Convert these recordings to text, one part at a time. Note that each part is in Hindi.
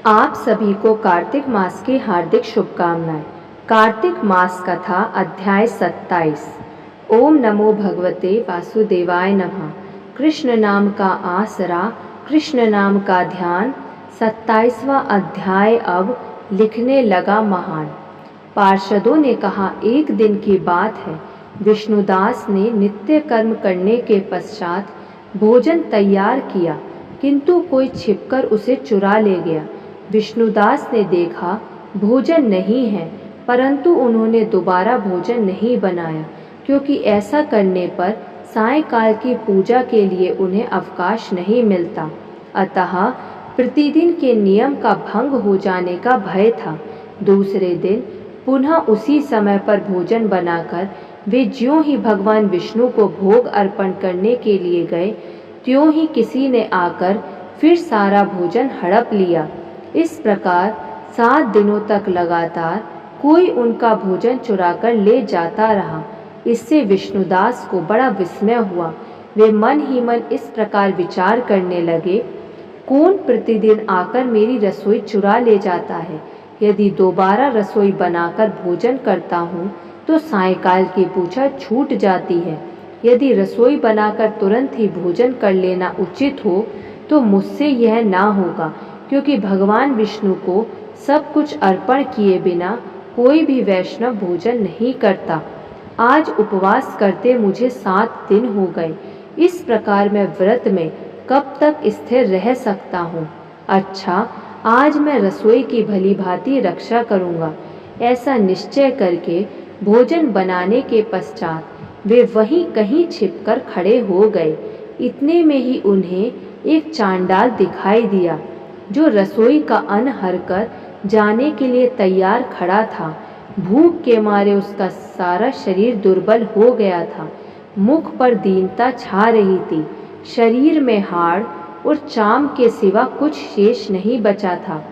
आप सभी को कार्तिक मास की हार्दिक शुभकामनाएं। कार्तिक मास कथा अध्याय 27। ओम नमो भगवते वासुदेवाय नमः। कृष्ण नाम का आसरा, कृष्ण नाम का ध्यान। 27वां अध्याय अब लिखने लगा महान। पार्षदों ने कहा, एक दिन की बात है, विष्णुदास ने नित्य कर्म करने के पश्चात भोजन तैयार किया, किंतु कोई छिपकर उसे चुरा ले गया। विष्णुदास ने देखा भोजन नहीं है, परंतु उन्होंने दोबारा भोजन नहीं बनाया, क्योंकि ऐसा करने पर सायंकाल की पूजा के लिए उन्हें अवकाश नहीं मिलता। अतः प्रतिदिन के नियम का भंग हो जाने का भय था। दूसरे दिन पुनः उसी समय पर भोजन बनाकर वे ज्यों ही भगवान विष्णु को भोग अर्पण करने के लिए गए, त्यों ही किसी ने आकर फिर सारा भोजन हड़प लिया। इस प्रकार 7 दिनों तक लगातार कोई उनका भोजन चुराकर ले जाता रहा। इससे विष्णुदास को बड़ा विस्मय हुआ। वे मन ही मन इस प्रकार विचार करने लगे, कौन प्रतिदिन आकर मेरी रसोई चुरा ले जाता है? यदि दोबारा रसोई बनाकर भोजन करता हूँ तो सायंकाल की पूजा छूट जाती है। यदि रसोई बनाकर तुरंत ही भोजन कर लेना उचित हो तो मुझसे यह ना होगा, क्योंकि भगवान विष्णु को सब कुछ अर्पण किए बिना कोई भी वैष्णव भोजन नहीं करता। आज उपवास करते मुझे 7 दिन हो गए। इस प्रकार मैं व्रत में कब तक स्थिर रह सकता हूँ? अच्छा, आज मैं रसोई की भली भांति रक्षा करूँगा। ऐसा निश्चय करके भोजन बनाने के पश्चात वे वहीं कहीं छिपकर खड़े हो गए। इतने में ही उन्हें एक चांडाल दिखाई दिया, जो रसोई का अन्न हरकर जाने के लिए तैयार खड़ा था। भूख के मारे उसका सारा शरीर दुर्बल हो गया था। मुख पर दीनता छा रही थी। शरीर में हाड़ और चाम के सिवा कुछ शेष नहीं बचा था।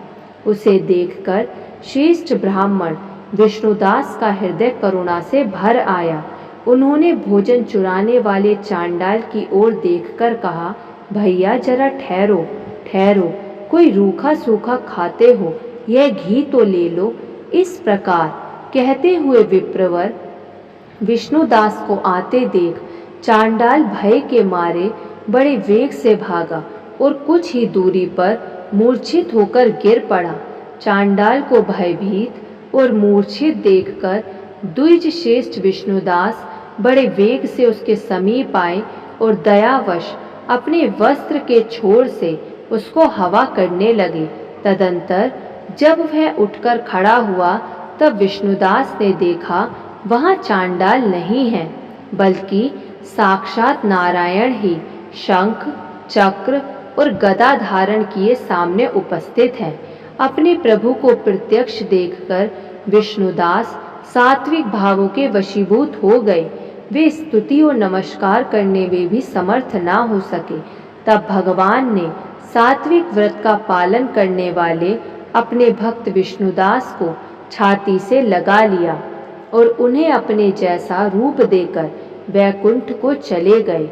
उसे देखकर श्रेष्ठ ब्राह्मण विष्णुदास का हृदय करुणा से भर आया। उन्होंने भोजन चुराने वाले चांडाल की ओर देखकर कहा, भैया जरा ठहरो ठहरो, कोई रूखा सूखा खाते हो, यह घी तो ले लो। इस प्रकार कहते हुए विप्रवर विष्णुदास को आते देख चांडाल भय के मारे बड़े वेग से भागा और कुछ ही दूरी पर मूर्छित होकर गिर पड़ा। चांडाल को भयभीत और मूर्छित देखकर द्विज श्रेष्ठ विष्णुदास बड़े वेग से उसके समीप आए और दयावश अपने वस्त्र के छोर से उसको हवा करने लगे। तदंतर जब वह उठकर खड़ा हुआ तब विष्णुदास ने देखा वहां चांडाल नहीं है, बल्कि साक्षात नारायण ही शंख, चक्र और गदा धारण किए सामने उपस्थित है। अपने प्रभु को प्रत्यक्ष देखकर विष्णुदास सात्विक भावों के वशीभूत हो गए। वे स्तुति और नमस्कार करने में भी समर्थ ना हो सके। तब भगवान ने सात्विक व्रत का पालन करने वाले अपने भक्त विष्णुदास को छाती से लगा लिया और उन्हें अपने जैसा रूप देकर वैकुंठ को चले गए।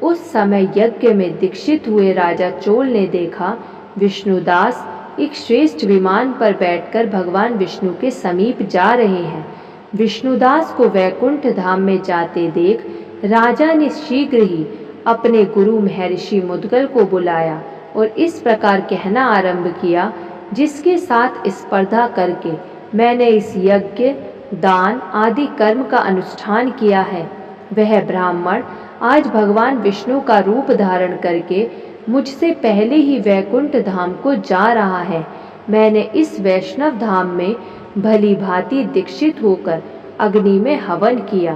उस समय यज्ञ में दीक्षित हुए राजा चोल ने देखा विष्णुदास एक श्रेष्ठ विमान पर बैठकर भगवान विष्णु के समीप जा रहे हैं। विष्णुदास को वैकुंठ धाम में जाते देख राजा ने शीघ्र ही अपने गुरु महर्षि मुद्गल को बुलाया और इस प्रकार कहना आरंभ किया, जिसके साथ स्पर्धा करके मैंने इस यज्ञ, दान आदि कर्म का अनुष्ठान किया है, वह ब्राह्मण आज भगवान विष्णु का रूप धारण करके मुझसे पहले ही वैकुंठ धाम को जा रहा है। मैंने इस वैष्णव धाम में भली भांति दीक्षित होकर अग्नि में हवन किया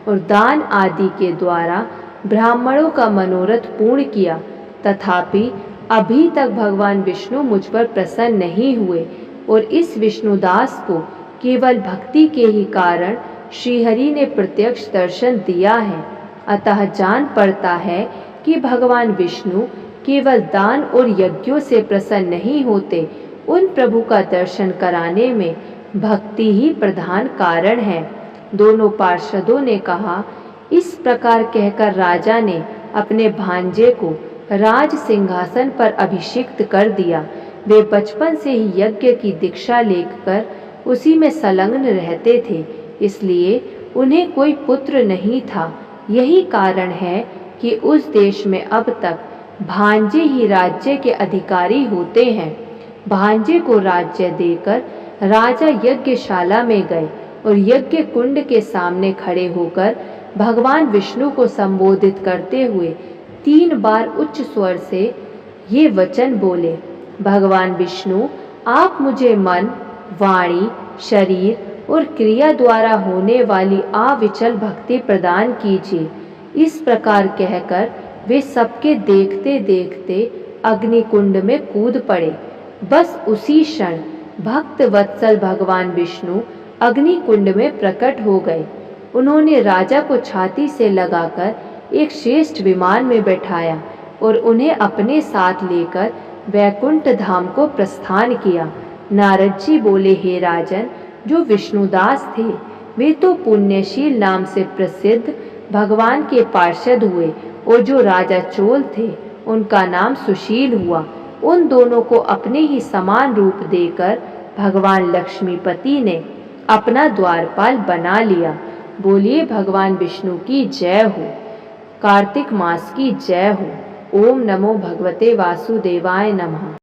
और दान आदि के द्वारा ब्राह्मणों का मनोरथ पूर्ण किया, तथापि अभी तक भगवान विष्णु मुझ पर प्रसन्न नहीं हुए और इस विष्णुदास को केवल भक्ति के ही कारण श्रीहरि ने प्रत्यक्ष दर्शन दिया है। अतः जान पड़ता है कि भगवान विष्णु केवल दान और यज्ञों से प्रसन्न नहीं होते, उन प्रभु का दर्शन कराने में भक्ति ही प्रधान कारण है। दोनों पार्षदों ने कहा। इस प्रकार कहकर राजा ने अपने भांजे को राज सिंहासन पर अभिषिक्त कर दिया। वे बचपन से ही यज्ञ की दीक्षा लेकर उसी में संलग्न रहते थे, इसलिए उन्हें कोई पुत्र नहीं था। यही कारण है कि उस देश में अब तक भांजे ही राज्य के अधिकारी होते हैं। भांजे को राज्य देकर राजा यज्ञशाला में गए और यज्ञ कुंड के सामने खड़े होकर भगवान विष्णु को संबोधित करते हुए 3 बार उच्च स्वर से ये वचन बोले, भगवान विष्णु, आप मुझे मन, वाणी, शरीर और क्रिया द्वारा होने वाली अविचल भक्ति प्रदान कीजिए। इस प्रकार कहकर वे सबके देखते देखते अग्निकुंड में कूद पड़े। बस उसी क्षण भक्त वत्सल भगवान विष्णु अग्निकुंड में प्रकट हो गए। उन्होंने राजा को छाती से लगाकर एक श्रेष्ठ विमान में बैठाया और उन्हें अपने साथ लेकर वैकुंठ धाम को प्रस्थान किया। नारद जी बोले, हे राजन, जो विष्णुदास थे वे तो पुण्यशील नाम से प्रसिद्ध भगवान के पार्षद हुए और जो राजा चोल थे उनका नाम सुशील हुआ। उन दोनों को अपने ही समान रूप देकर भगवान लक्ष्मीपति ने अपना द्वारपाल बना लिया। बोलिए भगवान विष्णु की जय हो, कार्तिक मास की जय हो। ओम नमो भगवते वासुदेवाय नमः।